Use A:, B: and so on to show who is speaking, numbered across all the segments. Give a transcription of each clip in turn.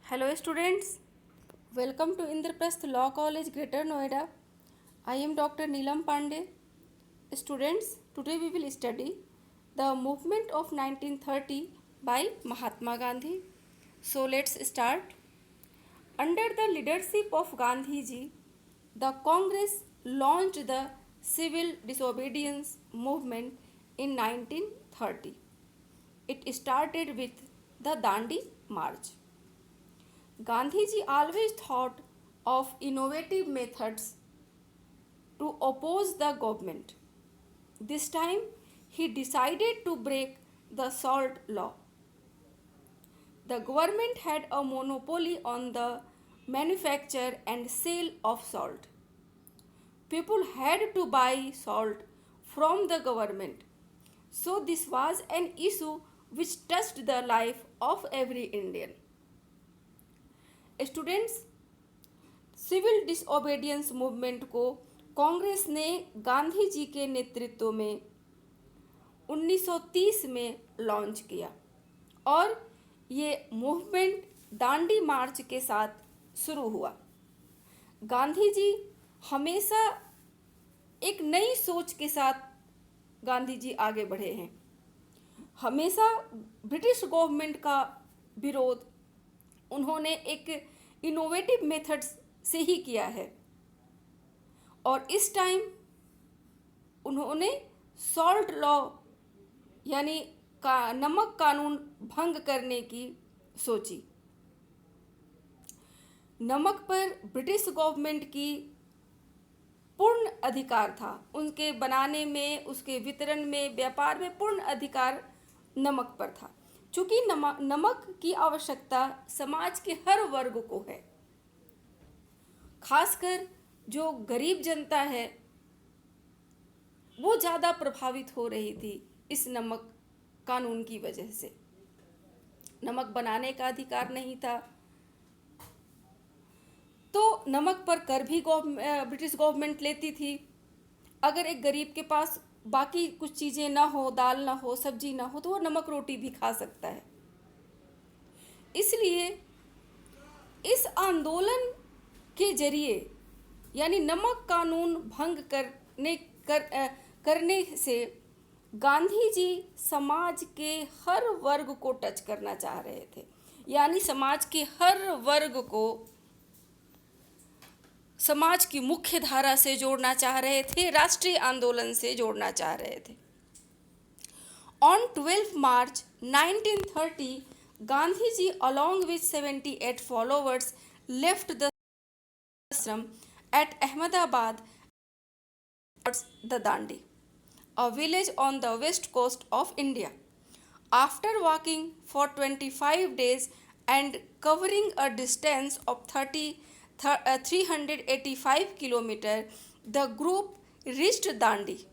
A: Hello students, welcome to Indraprasth Law College, Greater Noida. I am Dr. Neelam Pandey. Students, today we will study the movement of 1930 by Mahatma Gandhi. So let's start. Under the leadership of Gandhi ji, the Congress launched the civil disobedience movement in 1930. It started with the Dandi March. Gandhiji always thought of innovative methods to oppose the government. This time, he decided to break the salt law. The government had a monopoly on the manufacture and sale of salt. People had to buy salt from the government. So, this was an issue which touched the life of every Indian. Students, civil disobedience movement को कांग्रेस ने गांधी जी के नेतृत्व में 1930 में launch किया और ये movement Dandi मार्च के साथ शुरू हुआ। गांधी जी हमेशा एक नई सोच के साथ गांधी जी आगे बढ़े हैं। हमेशा ब्रिटिश गवर्नमेंट का विरोध उन्होंने एक इनोवेटिव मेथड्स से ही किया है और इस टाइम उन्होंने सॉल्ट लॉ यानी नमक कानून भंग करने की सोची। नमक पर ब्रिटिश गवर्नमेंट की पूर्ण अधिकार था, उनके बनाने में, उसके वितरण में, व्यापार में पूर्ण अधिकार नमक पर था। चूँकि नमक की आवश्यकता समाज के हर वर्ग को है, खासकर जो गरीब जनता है वो ज़्यादा प्रभावित हो रही थी इस नमक कानून की वजह से। नमक बनाने का अधिकार नहीं था तो नमक पर कर भी ब्रिटिश गवर्नमेंट लेती थी। अगर एक गरीब के पास बाकी कुछ चीज़ें ना हो, दाल ना हो, सब्जी ना हो, तो वो नमक रोटी भी खा सकता है। इसलिए इस आंदोलन के जरिए यानी नमक कानून भंग करने से गांधी जी समाज के हर वर्ग को टच करना चाह रहे थे, यानी समाज के हर वर्ग को समाज की मुख्य धारा से जोड़ना चाह रहे थे, राष्ट्रीय आंदोलन से जोड़ना चाह रहे थे। On 12 March 1930, Gandhi ji along with 78 followers left the ashram at Ahmedabad towards the Dandi, a village on the west coast of India. After walking for 25 days and covering a distance of 385 km, the group reached Dandi.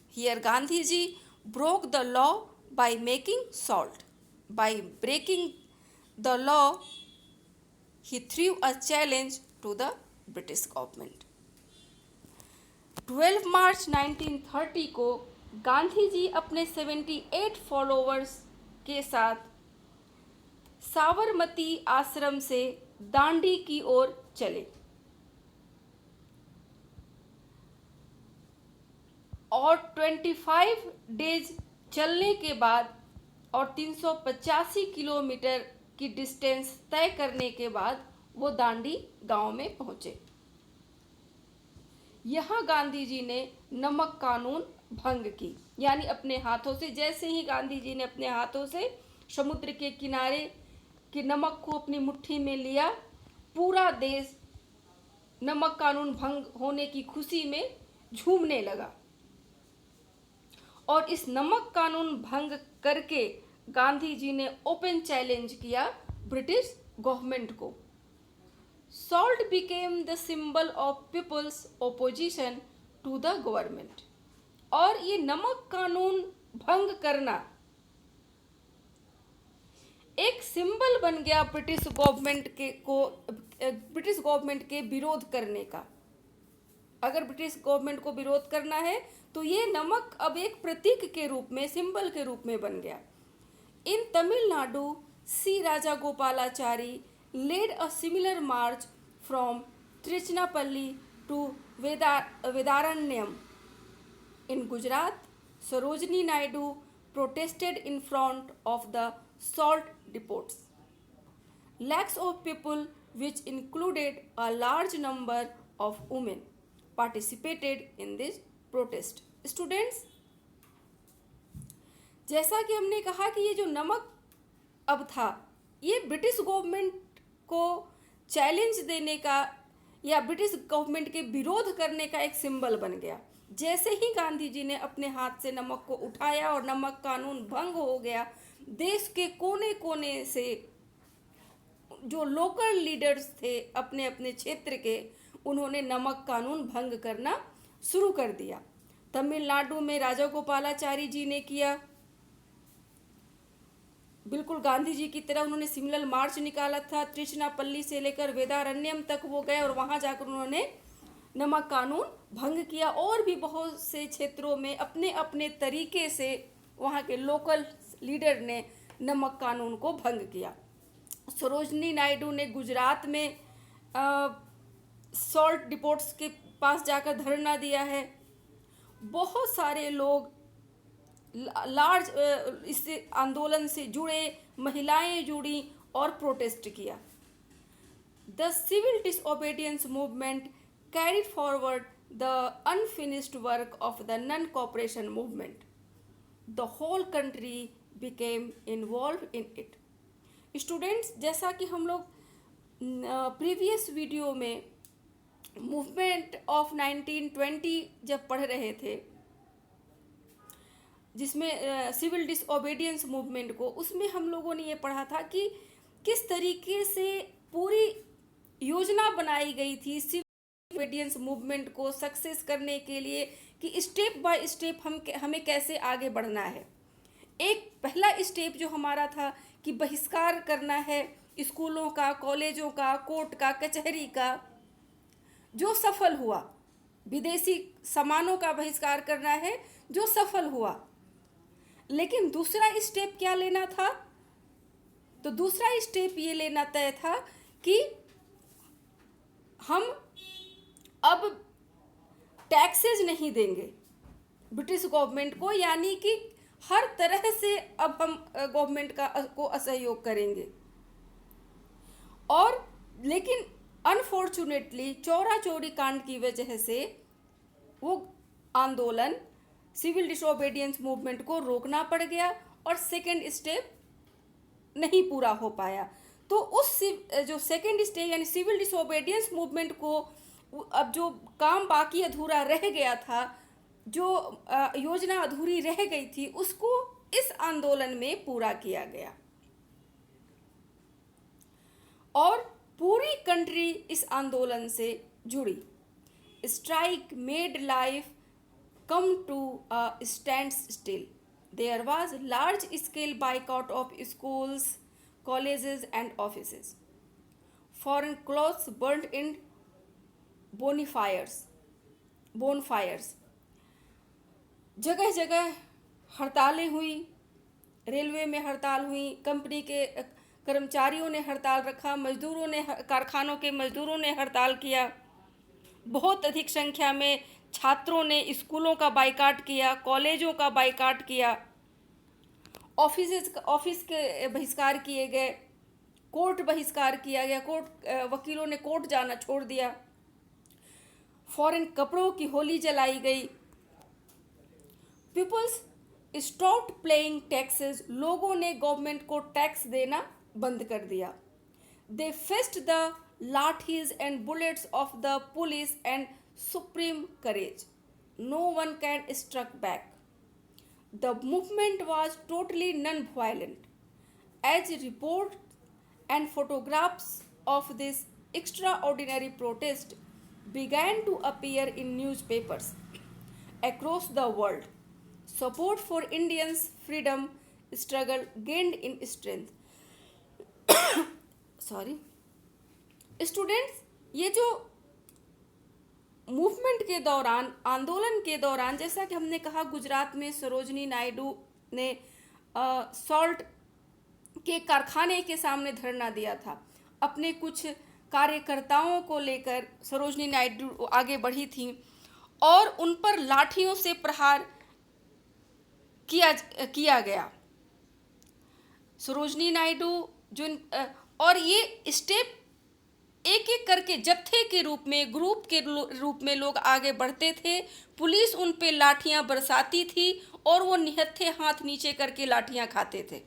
A: Here Gandhi ji broke the law by making salt. By breaking the law, he threw a challenge to the British government. 12 मार्च 1930 को गांधी जी अपने 78 followers के साथ साबरमती आश्रम से दांडी की ओर चले और 25 days चलने के बाद और 385 किलोमीटर की डिस्टेंस तय करने के बाद वो दांडी गांव में पहुंचे। यहाँ गांधी जी ने नमक कानून भंग की, यानी अपने हाथों से, जैसे ही गांधी जी ने अपने हाथों से समुद्र के किनारे के नमक को अपनी मुट्ठी में लिया, पूरा देश नमक कानून भंग होने की खुशी में झूमने लगा और इस नमक कानून भंग करके गांधी जी ने ओपन चैलेंज किया ब्रिटिश गवर्नमेंट को। Salt became the symbol of people's opposition to the government और ये नमक कानून भंग करना एक सिंबल बन गया ब्रिटिश गवर्नमेंट के विरोध करने का। अगर ब्रिटिश गवर्नमेंट को विरोध करना है तो ये नमक अब एक प्रतीक के रूप में, सिंबल के रूप में बन गया। इन तमिलनाडु, सी राजा Gopalachari led a similar march from Trichinopalli to Vedaranyam. In Gujarat, Sarojini Naidu protested in front of the salt depots. Lakhs of people, which included a large number of women, participated in this protest. Students, जैसा कि हमने कहा कि ये जो नमक अब था, ये ब्रिटिश गवर्नमेंट को चैलेंज देने का या ब्रिटिश गवर्नमेंट के विरोध करने का एक सिंबल बन गया। जैसे ही गांधी जी ने अपने हाथ से नमक को उठाया और नमक कानून भंग हो गया, देश के कोने कोने से जो लोकल लीडर्स थे अपने अपने क्षेत्र के, उन्होंने नमक कानून भंग करना शुरू कर दिया। तमिलनाडु में राजागोपालाचारी जी ने किया, बिल्कुल गांधी जी की तरह उन्होंने सिमिलर मार्च निकाला था। त्रिचनापल्ली से लेकर वेदारण्यम तक वो गए और वहाँ जाकर उन्होंने नमक कानून भंग किया। और भी बहुत से क्षेत्रों में अपने अपने तरीके से वहाँ के लोकल लीडर ने नमक कानून को भंग किया। सरोजनी नायडू ने गुजरात में सॉल्ट डिपोट्स के पास जाकर धरना दिया है। बहुत सारे लोग लार्ज इस आंदोलन से जुड़े, महिलाएं जुड़ी और प्रोटेस्ट किया। The civil disobedience movement carried forward the unfinished work of the non cooperation movement. The whole country became involve in it. Students, जैसा कि हम लोग प्रीवियस वीडियो में मूवमेंट ऑफ 1920 जब पढ़ रहे थे, जिसमें सिविल डिसओबीडियंस मूवमेंट को, उसमें हम लोगों ने ये पढ़ा था कि किस तरीके से पूरी योजना बनाई गई थी सिविल डिसओबीडियंस मूवमेंट को सक्सेस करने के लिए, कि स्टेप बाय स्टेप हमें कैसे आगे बढ़ना है। एक पहला स्टेप जो हमारा था कि बहिष्कार करना है स्कूलों का, कॉलेजों का, कोर्ट का, कचहरी का, जो सफल हुआ। विदेशी सामानों का बहिष्कार करना है, जो सफल हुआ। लेकिन दूसरा स्टेप क्या लेना था? तो दूसरा स्टेप ये लेना तय था कि हम अब टैक्सेज नहीं देंगे ब्रिटिश गवर्नमेंट को, यानी कि हर तरह से अब हम गवर्नमेंट को असहयोग करेंगे। और लेकिन अनफॉर्चुनेटली चौरा चौरी कांड की वजह से वो आंदोलन सिविल डिसओबीडियंस मूवमेंट को रोकना पड़ गया और सेकेंड स्टेप नहीं पूरा हो पाया। तो उस जो सेकेंड स्टेप यानी सिविल डिसओबीडियंस मूवमेंट को अब जो काम बाकी अधूरा रह गया था, जो योजना अधूरी रह गई थी, उसको इस आंदोलन में पूरा किया गया और पूरी कंट्री इस आंदोलन से जुड़ी। Strike made life come to a standstill. There was large scale boycott of schools, colleges and offices. Foreign clothes burnt in bonfires. जगह जगह हड़तालें हुई, रेलवे में हड़ताल हुई, कंपनी के कर्मचारियों ने हड़ताल रखा, मजदूरों ने, कारखानों के मजदूरों ने हड़ताल किया। बहुत अधिक संख्या में छात्रों ने स्कूलों का बाइकाट किया, कॉलेजों का बाइकाट किया, ऑफिस के बहिष्कार किए गए, कोर्ट बहिष्कार किया गया, कोर्ट वकीलों ने कोर्ट जाना छोड़ दिया, फॉरेन कपड़ों की होली जलाई गई। Peoples stopped paying taxes. लोगों ने गवर्नमेंट को टैक्स देना बंद कर दिया। They faced the lathis and bullets of the police and supreme courage. No one can struck back. The movement was totally non-violent. As reports and photographs of this extraordinary protest began to appear in newspapers across the world, support for Indians' freedom struggle gained in strength. Sorry. Students, ये जो movement के दौरान, आंदोलन के दौरान, जैसा कि हमने कहा, गुजरात में सरोजनी नायडू ने सॉल्ट के कारखाने के सामने धरना दिया था। अपने कुछ कार्यकर्ताओं को लेकर सरोजनी नायडू आगे बढ़ी थीं और उन पर लाठियों से प्रहार किया गया। सरोजनी नायडू और ये स्टेप एक एक करके जत्थे के रूप में, ग्रुप के रूप में लोग आगे बढ़ते थे। पुलिस उन पे लाठियां बरसाती थी और वो निहत्थे हाथ नीचे करके लाठियां खाते थे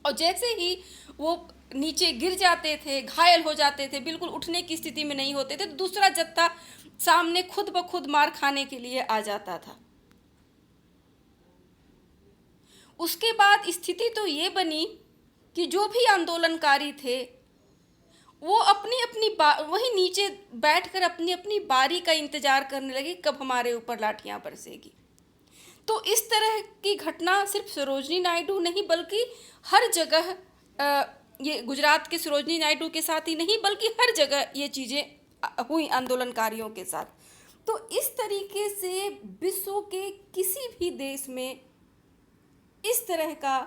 A: और जैसे ही वो नीचे गिर जाते थे, घायल हो जाते थे, बिल्कुल उठने की स्थिति में नहीं होते थे, तो दूसरा जत्था सामने खुद ब खुद मार खाने के लिए आ जाता था। उसके बाद स्थिति तो ये बनी कि जो भी आंदोलनकारी थे वो अपनी अपनी वही नीचे बैठकर अपनी अपनी बारी का इंतजार करने लगे, कब हमारे ऊपर लाठियां बरसेगी। तो इस तरह की घटना सिर्फ सरोजनी नायडू नहीं बल्कि हर जगह, ये गुजरात के सरोजनी नायडू के साथ ही नहीं बल्कि हर जगह ये चीज़ें हुई आंदोलनकारियों के साथ। तो इस तरीके से विश्व के किसी भी देश में इस तरह का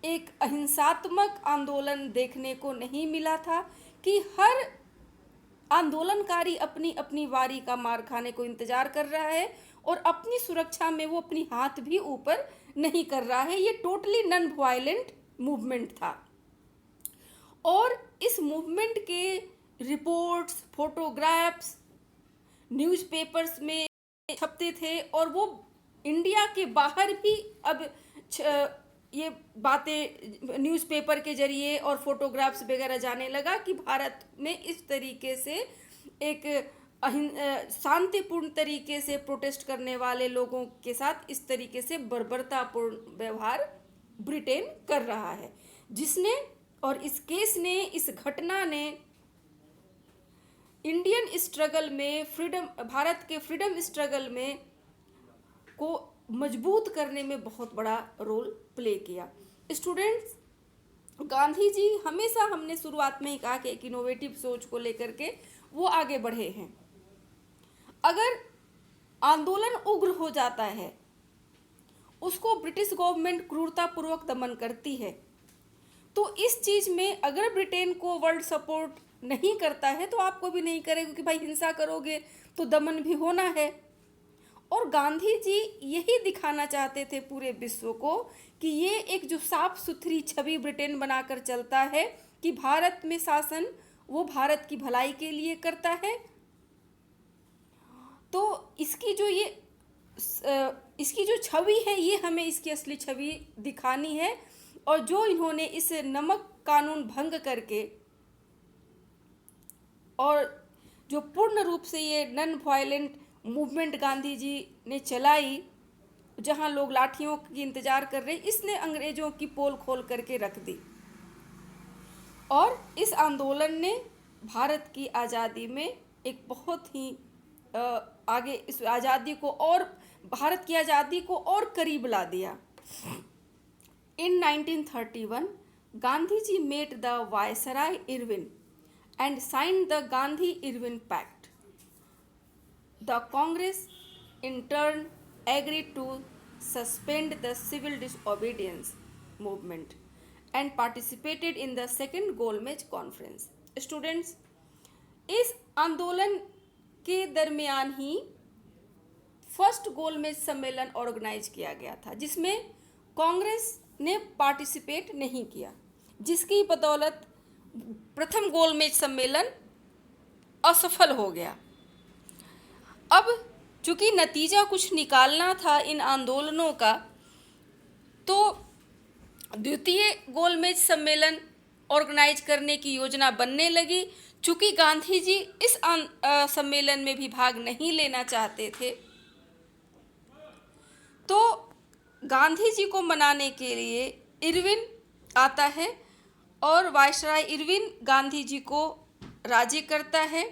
A: एक अहिंसात्मक आंदोलन देखने को नहीं मिला था कि हर आंदोलनकारी अपनी अपनी बारी का मार खाने को इंतजार कर रहा है और अपनी सुरक्षा में वो अपनी हाथ भी ऊपर नहीं कर रहा है। ये टोटली नॉन वायलेंट मूवमेंट था और इस मूवमेंट के रिपोर्ट्स, फोटोग्राफ्स न्यूज़पेपर्स में छपते थे और वो इंडिया के बाहर भी अब ये बातें न्यूज़पेपर के जरिए और फोटोग्राफ्स वगैरह जाने लगा कि भारत में इस तरीके से एक शांतिपूर्ण तरीके से प्रोटेस्ट करने वाले लोगों के साथ इस तरीके से बर्बरतापूर्ण व्यवहार ब्रिटेन कर रहा है, जिसने और इस केस ने, इस घटना ने इंडियन स्ट्रगल में, भारत के फ्रीडम स्ट्रगल में को मजबूत करने में बहुत बड़ा रोल प्ले किया। स्टूडेंट्स, गांधी जी हमेशा, हमने शुरुआत में ही कहा कि एक इनोवेटिव सोच को लेकर के वो आगे बढ़े हैं। अगर आंदोलन उग्र हो जाता है, उसको ब्रिटिश गवर्नमेंट क्रूरतापूर्वक दमन करती है, तो इस चीज़ में अगर ब्रिटेन को वर्ल्ड सपोर्ट नहीं करता है तो आपको भी नहीं करेगा कि भाई हिंसा करोगे तो दमन भी होना है। और गांधी जी यही दिखाना चाहते थे पूरे विश्व को कि ये एक जो साफ सुथरी छवि ब्रिटेन बनाकर चलता है कि भारत में शासन वो भारत की भलाई के लिए करता है। तो इसकी जो छवि है, ये हमें इसकी असली छवि दिखानी है। और जो इन्होंने इस नमक कानून भंग करके और जो पूर्ण रूप से ये non violent movement Gandhi ji ने चलाई, जहां लोग लाठियों की इंतजार कर रहे, इसने अंग्रेजों की पोल खोल करके रख दी और इस आंदोलन ने भारत की आज़ादी में एक बहुत ही आगे, इस आज़ादी को और भारत की आज़ादी को और करीब ला दिया। In 1931, Gandhi ji met the Viceroy Irwin and signed the Gandhi-Irwin Pact. The Congress, in turn, agreed to suspend the civil disobedience movement and participated in the second Golmez Conference. Students, इस आंदोलन के दरमियान ही first गोलमेज सम्मेलन organise किया गया था, जिसमें कांग्रेस ने पार्टिसिपेट नहीं किया, जिसकी बदौलत प्रथम गोलमेज सम्मेलन असफल हो गया। अब चूंकि नतीजा कुछ निकालना था इन आंदोलनों का, तो द्वितीय गोलमेज सम्मेलन ऑर्गेनाइज करने की योजना बनने लगी। चूंकि गांधी जी इस सम्मेलन में भी भाग नहीं लेना चाहते थे, तो गांधी जी को मनाने के लिए इरविन आता है और वायसराय इरविन गांधी जी को राजी करता है।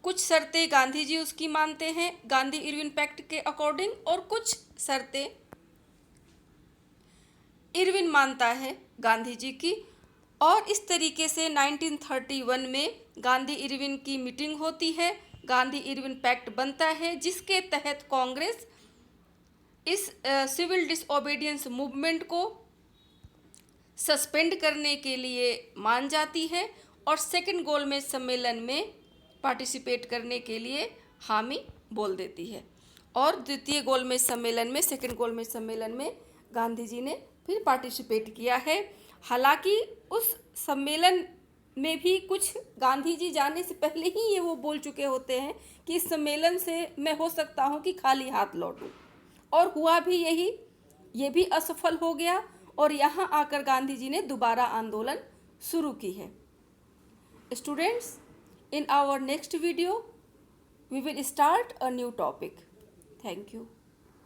A: कुछ शर्तें गांधी जी उसकी मानते हैं गांधी इरविन पैक्ट के अकॉर्डिंग, और कुछ शर्तें इरविन मानता है गांधी जी की। और इस तरीके से 1931 में गांधी इरविन की मीटिंग होती है, गांधी इरविन पैक्ट बनता है, जिसके तहत कांग्रेस इस सिविल डिसओबीडियंस मूवमेंट को सस्पेंड करने के लिए मान जाती है और सेकंड गोलमेज सम्मेलन में पार्टिसिपेट करने के लिए हामी बोल देती है। और द्वितीय गोलमेज सम्मेलन में, सेकंड गोलमेज सम्मेलन में गांधी जी ने फिर पार्टिसिपेट किया है। हालांकि उस सम्मेलन में भी कुछ गांधी जी जाने से पहले ही ये वो बोल चुके होते हैं कि इस सम्मेलन से मैं हो सकता हूँ कि खाली हाथ लौटूं, और हुआ भी यही, ये भी असफल हो गया और यहाँ आकर गांधी जी ने दोबारा आंदोलन शुरू की है। Students, in our next video we will start a new topic. Thank you.